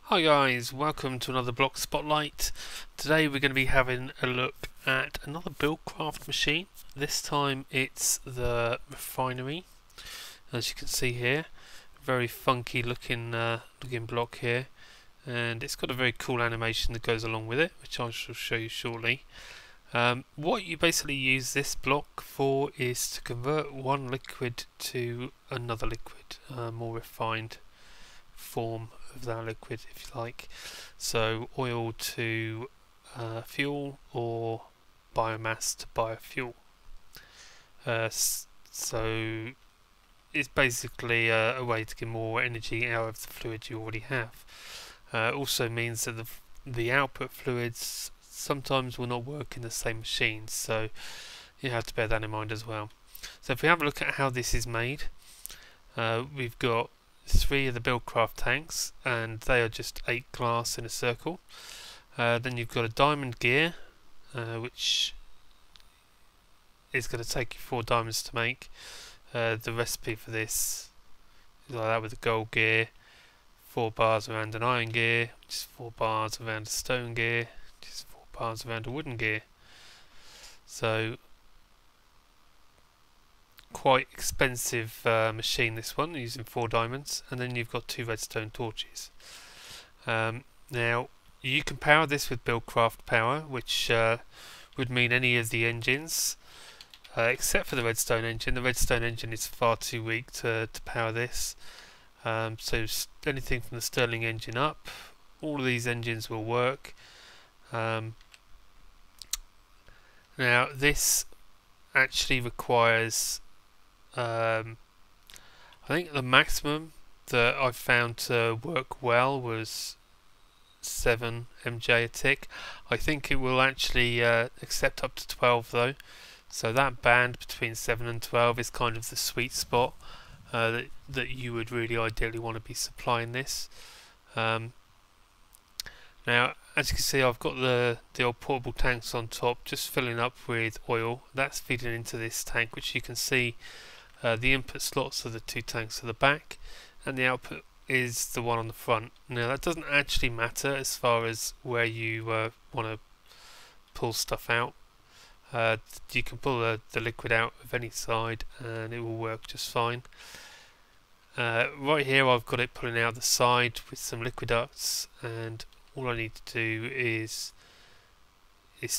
Hi guys, welcome to another Block Spotlight. Today we're going to be having a look at another Buildcraft machine. This time it's the Refinery, as you can see here. Very funky looking block here, and it's got a very cool animation that goes along with it, which I shall show you shortly. What you basically use this block for is to convert one liquid to another liquid, more refined form of that liquid, if you like. So oil to fuel, or biomass to biofuel. So it's basically a way to get more energy out of the fluid you already have. Also means that the output fluids sometimes will not work in the same machine, so you have to bear that in mind as well. So if we have a look at how this is made, we've got 3 of the Buildcraft tanks, and they are just 8 glass in a circle. Then you've got a diamond gear, which is going to take you 4 diamonds to make. The recipe for this is like that, with a gold gear, 4 bars around an iron gear, which is 4 bars around a stone gear, which is 4 bars around a wooden gear. So quite expensive machine, this one, using 4 diamonds. And then you've got 2 redstone torches. Now you can power this with Buildcraft power, which would mean any of the engines except for the redstone engine. The redstone engine is far too weak to power this, so anything from the Stirling engine up, all of these engines will work. Now this actually requires, I think the maximum that I've found to work well was 7 MJ a tick. I think it will actually accept up to 12 though, so that band between 7 and 12 is kind of the sweet spot that you would really ideally want to be supplying this. Now, as you can see, I've got the old portable tanks on top, just filling up with oil. That's feeding into this tank, which you can see the input slots are the 2 tanks at the back, and the output is the one on the front. Now that doesn't actually matter as far as where you want to pull stuff out. You can pull the liquid out of any side and it will work just fine. Right here I've got it pulling out the side with some liquid ducts, and all I need to do is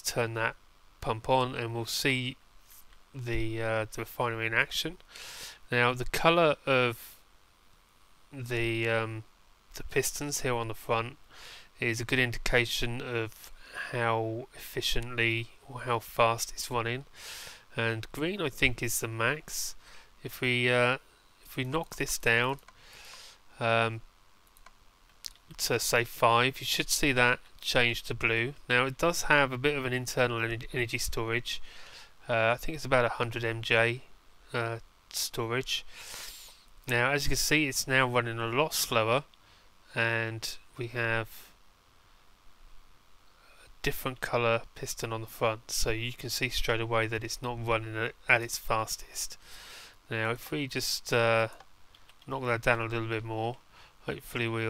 turn that pump on, and we'll see the refinery in action. Now the colour of the pistons here on the front is a good indication of how efficiently or how fast it's running, and green I think is the max. If we knock this down to say 5, you should see that change to blue. Now it does have a bit of an internal energy storage. I think it's about 100 MJ storage. Now as you can see, it's now running a lot slower, and we have a different colour piston on the front, so you can see straight away that it's not running at its fastest. Now if we just knock that down a little bit more, hopefully we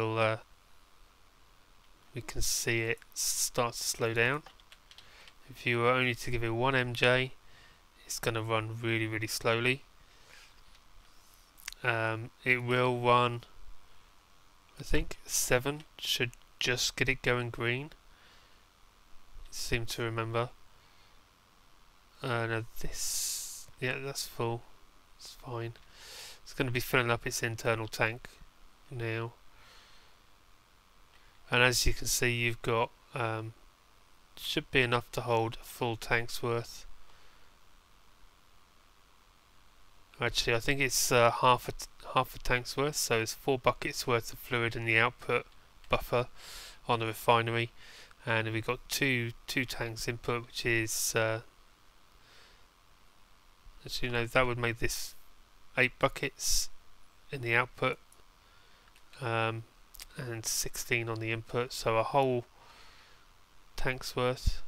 can see it start to slow down. If you were only to give it 1 MJ, it's going to run really slowly. It will run, I think 7 should just get it going green. Seem to remember. Now this, yeah, that's full. It's fine. It's going to be filling up its internal tank now. And as you can see, you've got should be enough to hold a full tank's worth. Actually, I think it's half a tank's worth, so it's 4 buckets worth of fluid in the output buffer on the refinery, and we've got two tanks input, which is as you know, that would make this 8 buckets in the output, and 16 on the input, so a whole tank's worth.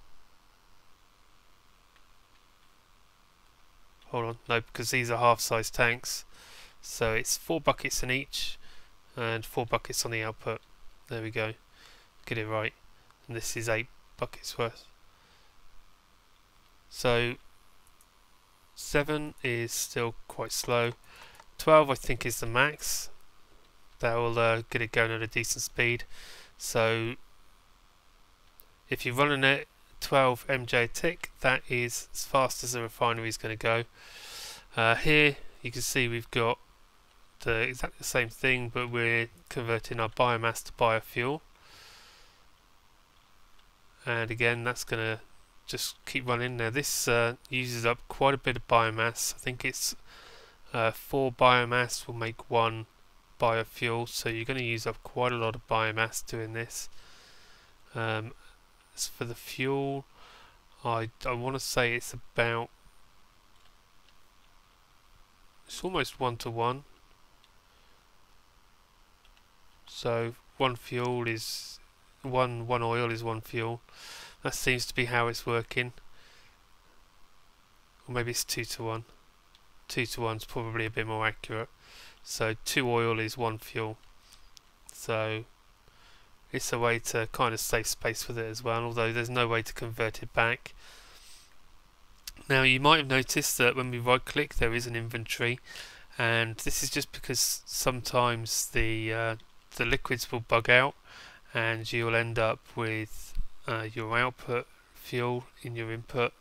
Hold on, no, because these are half-size tanks, so it's 4 buckets in each and 4 buckets on the output. There we go. Get it right. And this is 8 buckets worth. So 7 is still quite slow. 12 I think is the max. That will get it going at a decent speed. So if you're running it 12 MJ a tick, that is as fast as the refinery is going to go. Here you can see we've got exactly the same thing, but we're converting our biomass to biofuel. And again, that's going to just keep running. Now this uses up quite a bit of biomass. I think it's 4 biomass will make 1 biofuel, so you're going to use up quite a lot of biomass doing this. As for the fuel, I want to say it's almost 1-to-1. So 1 fuel is one oil is 1 fuel. That seems to be how it's working. Or maybe it's 2-to-1. 2-to-1 is probably a bit more accurate. So 2 oil is 1 fuel. So it's a way to kind of save space with it as well, although there's no way to convert it back. Now you might have noticed that when we right click there is an inventory, and this is just because sometimes the liquids will bug out and you'll end up with your output fuel in your input.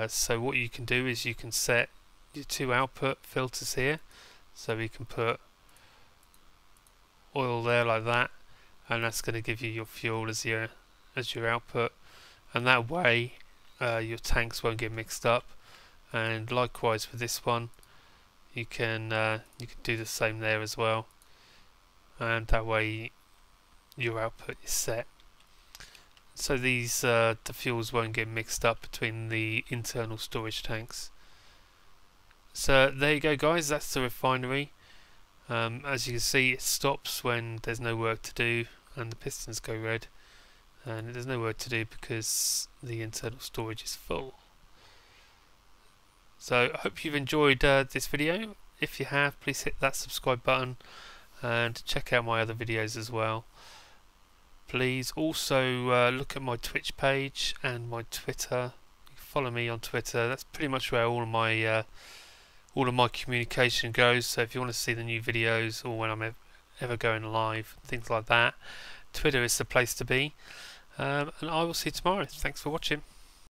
So what you can do is you can set your 2 output filters here, so we can put oil there like that, and that's going to give you your fuel as your output, and that way your tanks won't get mixed up. And likewise with this one, you can do the same there as well, and that way your output is set. So these the fuels won't get mixed up between the internal storage tanks. So there you go guys, that's the refinery. As you can see, it stops when there's no work to do and the pistons go red, and there's no work to do because the internal storage is full. So I hope you've enjoyed this video. If you have, please hit that subscribe button and check out my other videos as well. Please also look at my Twitch page and my Twitter. Follow me on Twitter. That's pretty much where all of my communication goes. So if you want to see the new videos or when I'm ever going live, things like that, Twitter is the place to be. And I will see you tomorrow. Thanks for watching.